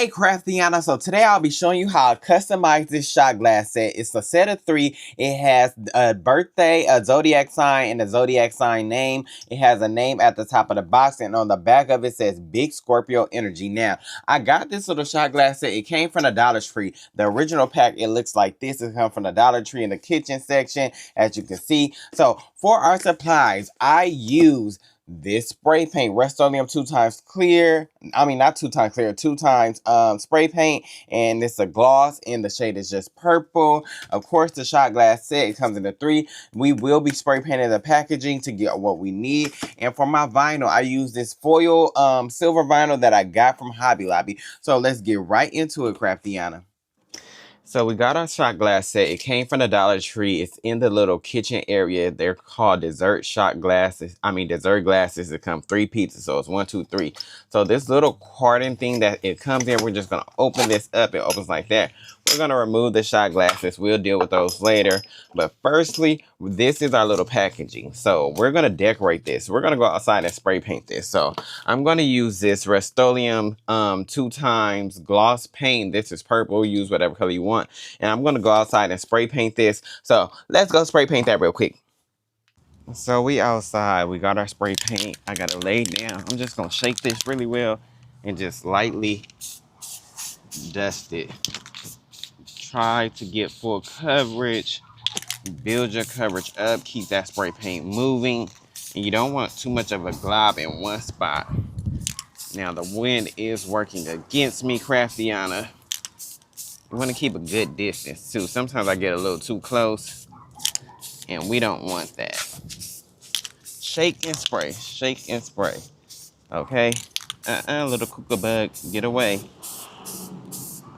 Hey Craftiana, so today I'll be showing you how to customize this shot glass set. It's a set of 3. It has a birthday, a zodiac sign, and a zodiac sign name. It has a name at the top of the box, and on the back of it says Big Scorpio Energy. Now, I got this little shot glass set. It came from the Dollar Tree. The original pack, it looks like this. It comes from the Dollar Tree in the kitchen section, as you can see. So for our supplies, I use this spray paint, Rust-Oleum 2 times clear. I mean, not 2 times clear, 2 times spray paint. And it's a gloss, and the shade is just purple. Of course, the shot glass set, it comes in the 3. We will be spray painting the packaging to get what we need. And for my vinyl, I use this foil silver vinyl that I got from Hobby Lobby. So let's get right into it, Craftiana. So we got our shot glass set. It came from the Dollar Tree. It's in the little kitchen area. They're called dessert shot glasses. I mean, dessert glasses. It comes 3 pieces, so it's 1, 2, 3. So this little carding thing that it comes in, we're just gonna open this up. It opens like that. We're gonna remove the shot glasses. We'll deal with those later. But firstly, this is our little packaging. So we're gonna decorate this. We're gonna go outside and spray paint this. So I'm gonna use this Rust-Oleum 2 times gloss paint. This is purple. Use whatever color you want. And I'm gonna go outside and spray paint this. So let's go spray paint that real quick. So we outside. We got our spray paint. I gotta lay down. I'm just gonna shake this really well and just lightly dust it. Try to get full coverage. Build your coverage up. Keep that spray paint moving. And you don't want too much of a glob in one spot. Now the wind is working against me, Craftiana. You want to keep a good distance too. Sometimes I get a little too close, and we don't want that. Shake and spray. Shake and spray. Okay? Little cuckoo bug, get away.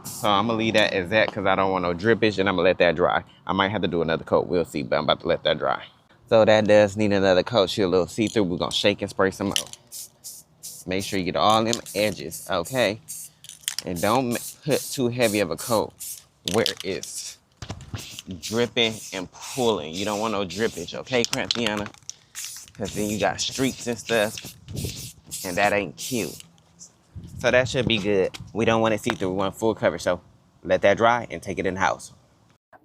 So I'm gonna leave that as that because I don't want no drippage, and I'm gonna let that dry. I might have to do another coat. We'll see, but I'm about to let that dry. So that does need another coat. She's a little see-through. We're gonna shake and spray some more. Make sure you get all them edges, okay? And don't put too heavy of a coat where it's dripping and pulling. You don't want no drippage, okay, Craftiana? Because then you got streaks and stuff, and that ain't cute. So that should be good. We don't want it see-through. We want full coverage. So let that dry and take it in the house.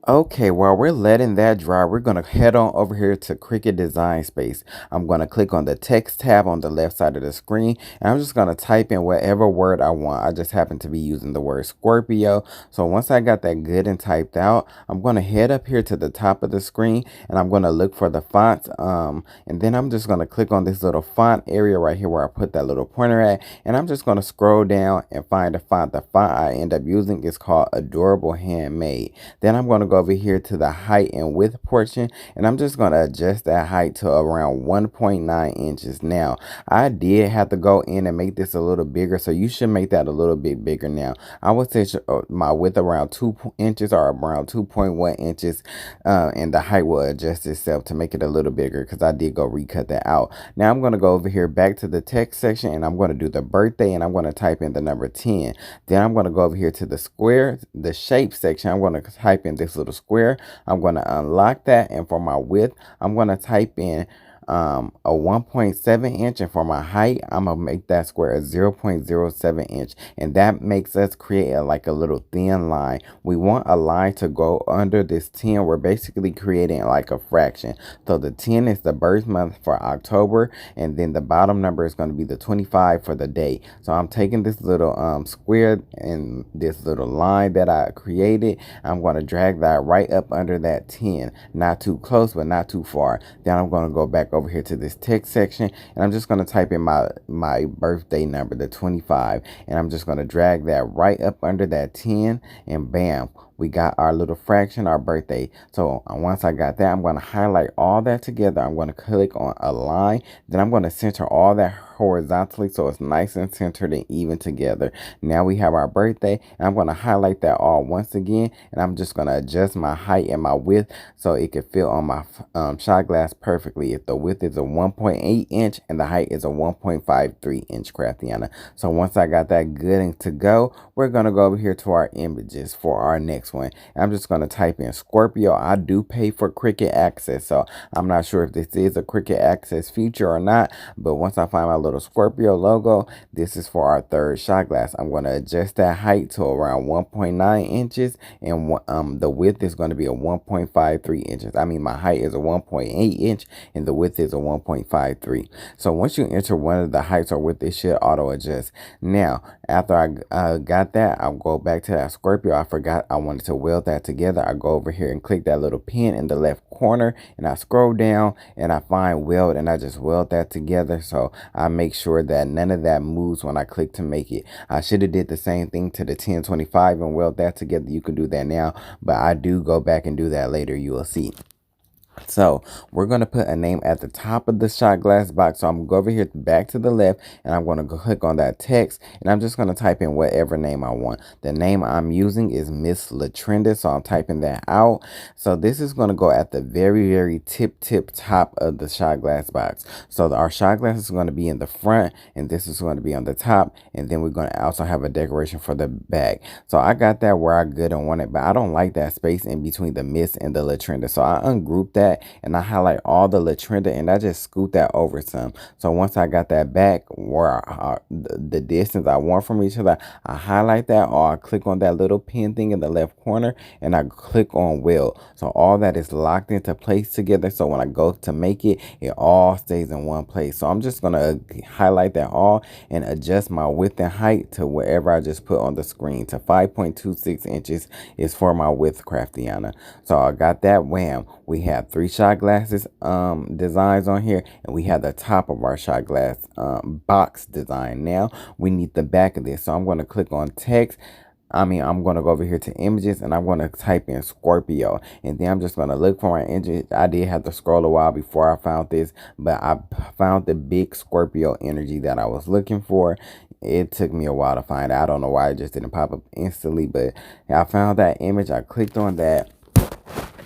Okay, while we're letting that dry, we're going to head on over here to Cricut Design Space. I'm going to click on the text tab on the left side of the screen, and I'm just going to type in whatever word I want. I just happen to be using the word Scorpio. So once I got that good and typed out, I'm going to head up here to the top of the screen, and I'm going to look for the fonts. And then I'm just going to click on this little font area right here where I put that little pointer at, and I'm just going to scroll down and find the font. The font I end up using is called Adorable Handmade. Then I'm going to go over here to the height and width portion, and I'm just going to adjust that height to around 1.9 inches. Now I did have to go in and make this a little bigger, so you should make that a little bit bigger. Now I would say my width around 2 inches or around 2.1 inches, and the height will adjust itself to make it a little bigger because I did go recut that out. Now I'm going to go over here back to the text section, and I'm going to do the birthday, and I'm going to type in the number 10. Then I'm going to go over here to the square, the shape section. I'm going to type in this little square. I'm going to unlock that, and for my width, I'm going to type in a 1.7 inch, and for my height, I'm gonna make that square a 0.07 inch, and that makes us create like a little thin line. We want a line to go under this 10. We're basically creating like a fraction. So the 10 is the birth month for October, and then the bottom number is going to be the 25 for the day. So I'm taking this little square and this little line that I created. I'm going to drag that right up under that 10, not too close but not too far. Then I'm going to go back over here to this text section, and I'm just going to type in my birthday number, the 25, and I'm just going to drag that right up under that 10, and bam, we got our little fraction, our birthday. So once I got that, I'm going to highlight all that together. I'm going to click on align. Then I'm going to center all that horizontally so it's nice and centered and even together. Now we have our birthday, and I'm going to highlight that all once again, and I'm just going to adjust my height and my width so it can fit on my shot glass perfectly. If the width is a 1.8 inch and the height is a 1.53 inch, Craftiana. So once I got that good and to go, we're going to go over here to our images for our next one. And I'm just going to type in Scorpio. I do pay for Cricut Access, so I'm not sure if this is a Cricut Access feature or not, but once I find my little little Scorpio logo. This is for our third shot glass. I'm going to adjust that height to around 1.9 inches, and the width is going to be a 1.53 inches. I mean, my height is a 1.8 inch and the width is a 1.53. So once you enter one of the heights or width, it should auto adjust. Now, after I got that, I'll go back to that Scorpio. I forgot I wanted to weld that together. I go over here and click that little pin in the left corner, and I scroll down and I find weld, and I just weld that together. So I make sure that none of that moves when I click to make it. I should have did the same thing to the 1025 and weld that together. You can do that now, but I do go back and do that later. You will see. So we're going to put a name at the top of the shot glass box. So I'm going to go over here back to the left, and I'm going to go click on that text, and I'm just going to type in whatever name I want. The name I'm using is Miss Latrinda, so I'm typing that out. So this is going to go at the very tip top of the shot glass box. So our shot glass is going to be in the front, and this is going to be on the top, and then we're going to also have a decoration for the back. So I got that where I good and want it, but I don't like that space in between the Miss and the Latrinda. So I ungroup that, and I highlight all the Latrinda, and I just scoot that over some. So once I got that back where the distance I want from each other, I highlight that, or I click on that little pin thing in the left corner, and I click on weld. So all that is locked into place together. So when I go to make it, it all stays in one place. So I'm just going to highlight that all and adjust my width and height to wherever I just put on the screen. To 5.26 inches is for my width, Craftiana. So I got that. Wham. We have 3 shot glasses designs on here, and we have the top of our shot glass box design. Now we need the back of this. So I'm going to click on text. I'm going to go over here to images, and I'm going to type in Scorpio, and then I'm just going to look for my image. I did have to scroll a while before I found this, but I found the big Scorpio energy that I was looking for. It took me a while to find it. I don't know why it just didn't pop up instantly, but I found that image. I clicked on that.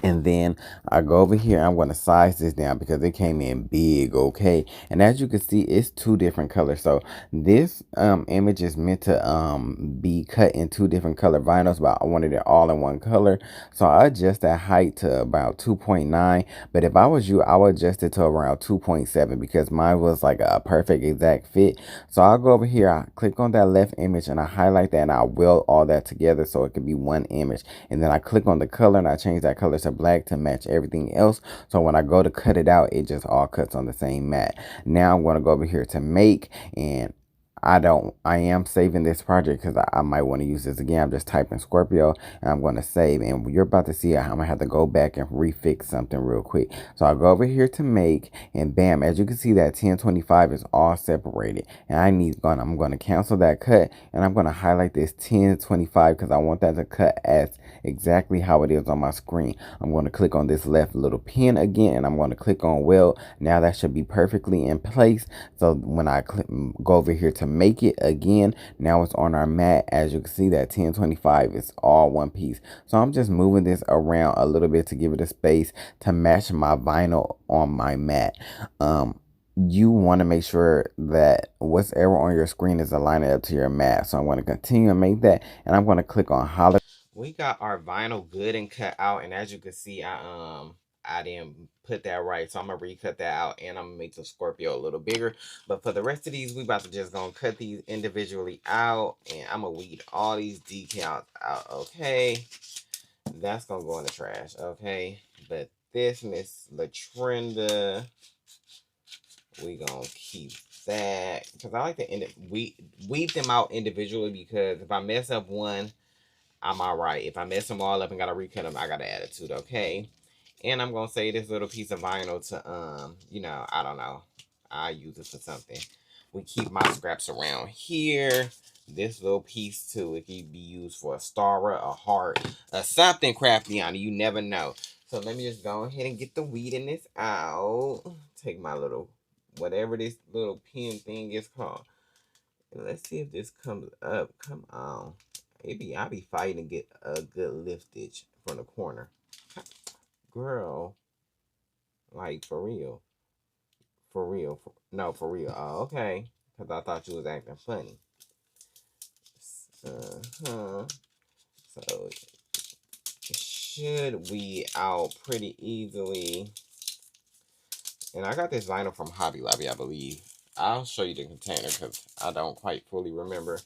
And then I go over here. I'm going to size this down because it came in big, okay? And as you can see, it's 2 different colors. So this image is meant to be cut in 2 different color vinyls, but I wanted it all in one color. So I adjust that height to about 2.9. But if I was you, I would adjust it to around 2.7 because mine was like a perfect exact fit. So I'll go over here. I click on that left image, and I highlight that, and I weld all that together so it can be one image. And then I click on the color, and I change that color to black to match everything else. So when I go to cut it out, it just all cuts on the same mat. Now I'm going to go over here to make, and I am saving this project because I might want to use this again. I'm just typing Scorpio, and I'm going to save, and you're about to see I'm going to have to go back and refix something real quick. So I'll go over here to make, and bam, as you can see, that 1025 is all separated, and I'm going to cancel that cut, and I'm going to highlight this 1025 because I want that to cut as exactly how it is on my screen. I'm going to click on this left little pin again, and I'm going to click on weld. Now that should be perfectly in place. So when I go over here to make it again, now it's on our mat. As you can see, that 1025 is all one piece. So I'm just moving this around a little bit to give it a space to match my vinyl on my mat. You want to make sure that whatever on your screen is aligning up to your mat. So I'm going to continue to make that, and I'm going to click on holiday. We got our vinyl good and cut out, and as you can see, I didn't put that right, so I'm gonna recut that out, and I'm gonna make the Scorpio a little bigger. But for the rest of these, we about to just gonna cut these individually out, and I'm gonna weed all these decals out. Okay, that's gonna go in the trash. Okay, but this Miss Latrinda, we gonna keep that because I like to weed them out individually, because if I mess up one, I'm all right. If I mess them all up and gotta recut them, I gotta attitude, okay? And I'm gonna say this little piece of vinyl to you know, I don't know, I use it for something. We keep my scraps around here. This little piece too, it can be used for a star, a heart, something crafty on it. You never know. So let me just go ahead and get the weed in this out. Take my little, whatever this little pin thing is called. And let's see if this comes up. Come on. Maybe I'll be fighting to get a good liftage from the corner. Girl. Like, for real. For real. No, for real. Oh, okay. Because I thought you was acting funny. So, it should weed out pretty easily. And I got this vinyl from Hobby Lobby, I believe. I'll show you the container because I don't quite fully remember.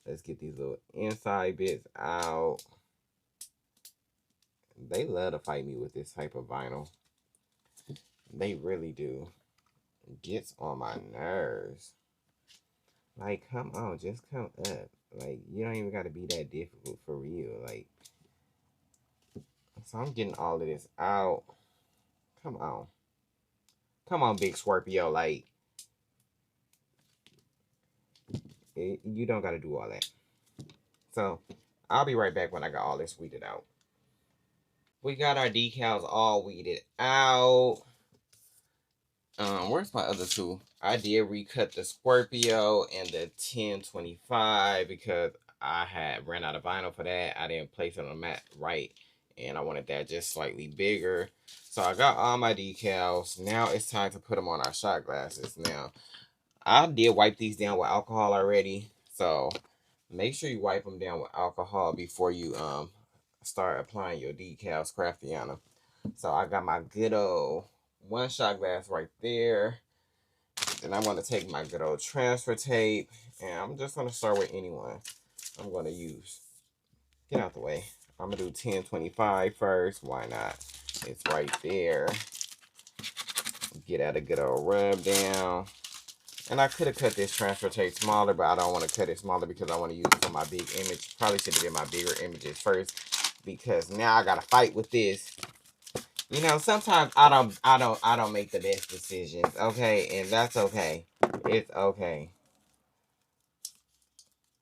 Let's get these little inside bits out. They love to fight me with this type of vinyl. They really do. It gets on my nerves. Like, come on, just come up. Like, you don't even got to be that difficult for real. Like, so I'm getting all of this out. Come on. Come on, big Scorpio. Like, you don't got to do all that. So, I'll be right back when I got all this weeded out. We got our decals all weeded out. Where's my other two? I did recut the Scorpio and the 1025 because I had ran out of vinyl for that. I didn't place it on the mat right, and I wanted that just slightly bigger. So I got all my decals. Now it's time to put them on our shot glasses. Now, I did wipe these down with alcohol already, so make sure you wipe them down with alcohol before you start applying your decals, Craftiana. So I got my good old one shot glass right there. And I want to take my good old transfer tape, and I'm just going to start with anyone I'm going to use. Get out the way. I'm going to do 1025 first. Why not? It's right there. Get out a good old rub down. And I could have cut this transfer tape smaller, but I don't want to cut it smaller because I want to use it for my big image. Probably should have did my bigger images first because now I got to fight with this. You know, sometimes I don't make the best decisions, okay? And that's okay. It's okay.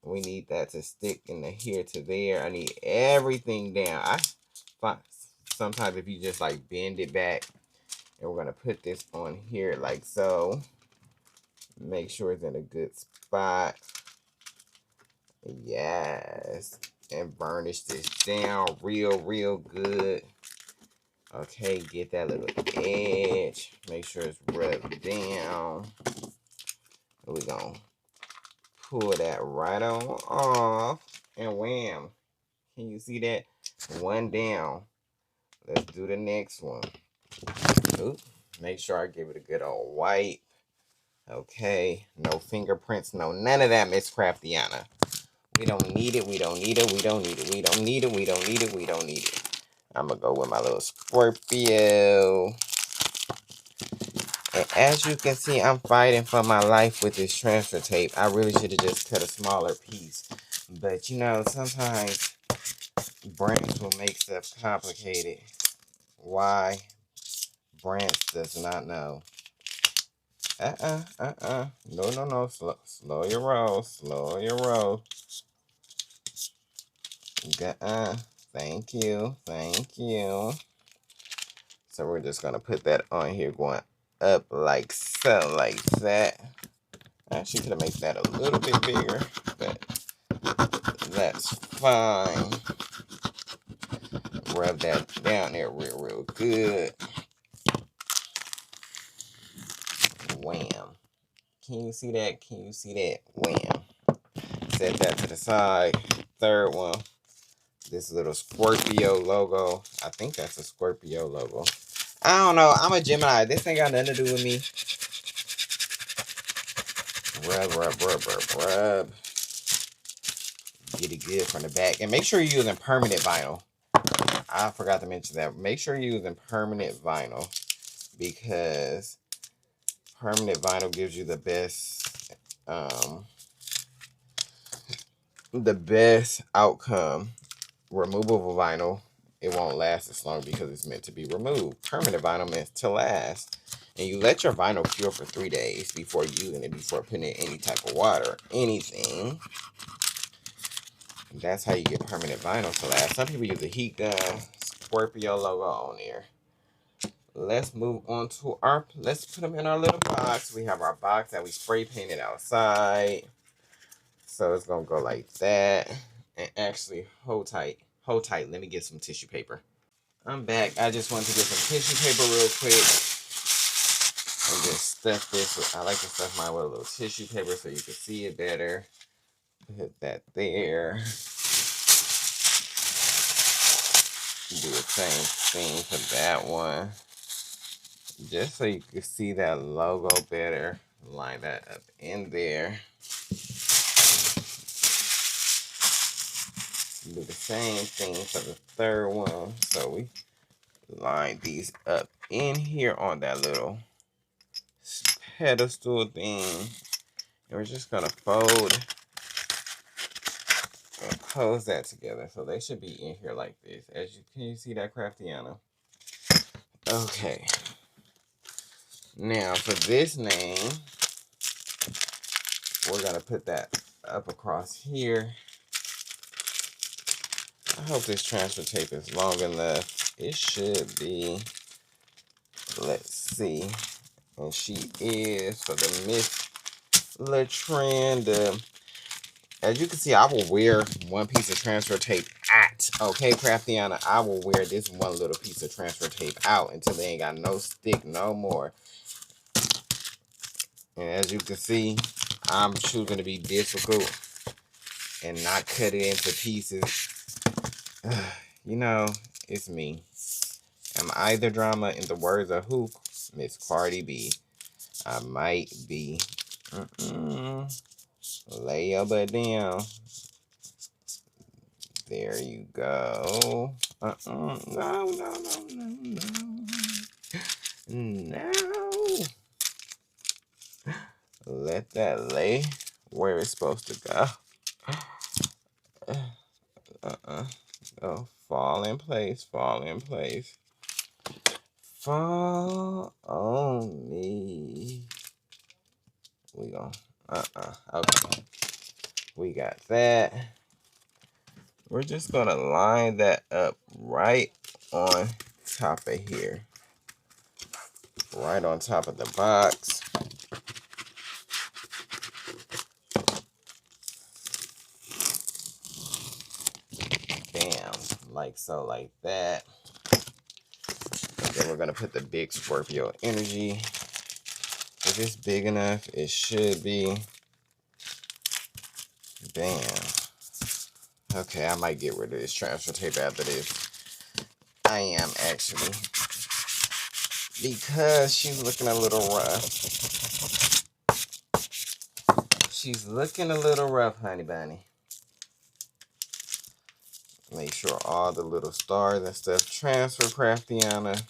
We need that to stick in the here to there. I need everything down. Sometimes if you just like bend it back, and we're gonna put this on here like so. Make sure it's in a good spot. Yes. And burnish this down real good. Okay, get that little edge. Make sure it's rubbed down. We're going to pull that right on off. And wham. Can you see that? One down. Let's do the next one. Oop. Make sure I give it a good old wipe. Okay. No fingerprints. No, none of that, Miss Craftiana. We don't need it. We don't need it. We don't need it. We don't need it. We don't need it. We don't need it. I'm going to go with my little Scorpio. And as you can see, I'm fighting for my life with this transfer tape. I really should have just cut a smaller piece. But, you know, sometimes brands will make stuff complicated. Why? Brands does not know. No. Slow your roll. Slow your roll. Thank you. Thank you. So we're just going to put that on here going up like so, like that. I actually could have made that a little bit bigger, but that's fine. Rub that down there real good. Wham. Can you see that? Can you see that? Wham. Set that to the side. Third one. This little Scorpio logo. I think that's a Scorpio logo. I don't know. I'm a Gemini. This ain't got nothing to do with me. Rub. Get it good from the back. And make sure you're using permanent vinyl. I forgot to mention that. Make sure you're using permanent vinyl because permanent vinyl gives you the best outcome. Removable vinyl, it won't last as long because it's meant to be removed. Permanent vinyl meant to last. And you let your vinyl cure for 3 days before using it, before putting in any type of water, anything. And that's how you get permanent vinyl to last. Some people use a heat gun, Scorpio logo on there. Let's move on to let's put them in our little box. We have our box that we spray painted outside. So it's going to go like that. And actually, hold tight. Hold tight. Let me get some tissue paper. I'm back. I just wanted to get some tissue paper real quick. And just stuff this with, I like to stuff mine with a little tissue paper so you can see it better. Put that there. Do the same thing for that one. Just so you can see that logo better. line that up in there. Do the same thing for the third one. So we line these up in here on that little pedestal thing. And we're just gonna fold and close that together. So they should be in here like this. Can you see that, Craftiana? Okay. Now for this name, we're gonna put that up across here. I hope this transfer tape is long enough. It should be. Let's see. And she is for the Miss LaTrenda. As you can see, I will wear one piece of transfer tape out. Okay, Craftiana, I will wear this one little piece of transfer tape out until they ain't got no stick no more. And as you can see, I'm choosing to be difficult and not cut it into pieces. You know, it's me. Am I the drama in the words of who? Miss Cardi B. I might be. Lay your butt down. There you go. No. Let that lay where it's supposed to go. Oh, fall in place, fall in place. Fall on me. We go. Okay. We got that. We're just gonna line that up right on top of here. Right on top of the box. Bam. Like so, like that. And then we're gonna put the big Scorpio energy. If it's big enough, it should be. Bam. Okay, I might get rid of this transfer tape after this. I am actually. Because she's looking a little rough. She's looking a little rough, honey bunny. Make sure all the little stars and stuff transfer, Craftiana.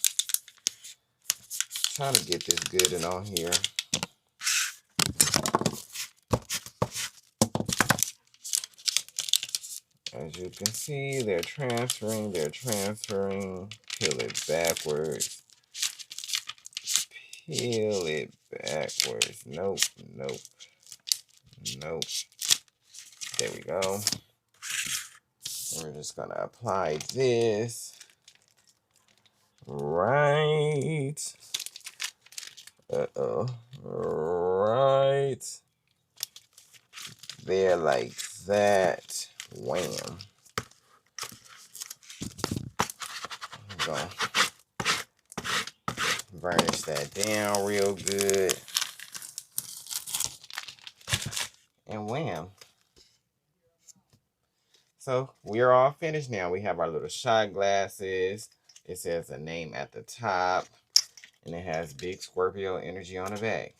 Trying to get this good and on here. As you can see, they're transferring. Peel it backwards. Peel it backwards. Nope. There we go. And we're just gonna apply this right. Right there like that. Wham. I'm gonna varnish that down real good. And wham. So we're all finished now. We have our little shot glasses. It says a name at the top. And it has big Scorpio energy on the back.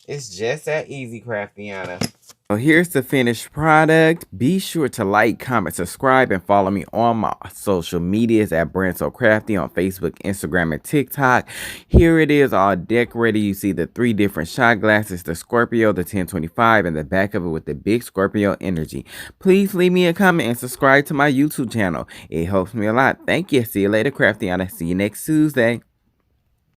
It's just that easy, Craftiana. So here's the finished product. Be sure to like, comment, subscribe, and follow me on my social medias at Brand So Crafty on Facebook, Instagram, and TikTok. Here it is all decorated. You see the 3 different shot glasses, the Scorpio, the 1025, and the back of it with the big Scorpio energy. Please leave me a comment and subscribe to my YouTube channel. It helps me a lot. Thank you. See you later, Craftiana. See you next Tuesday.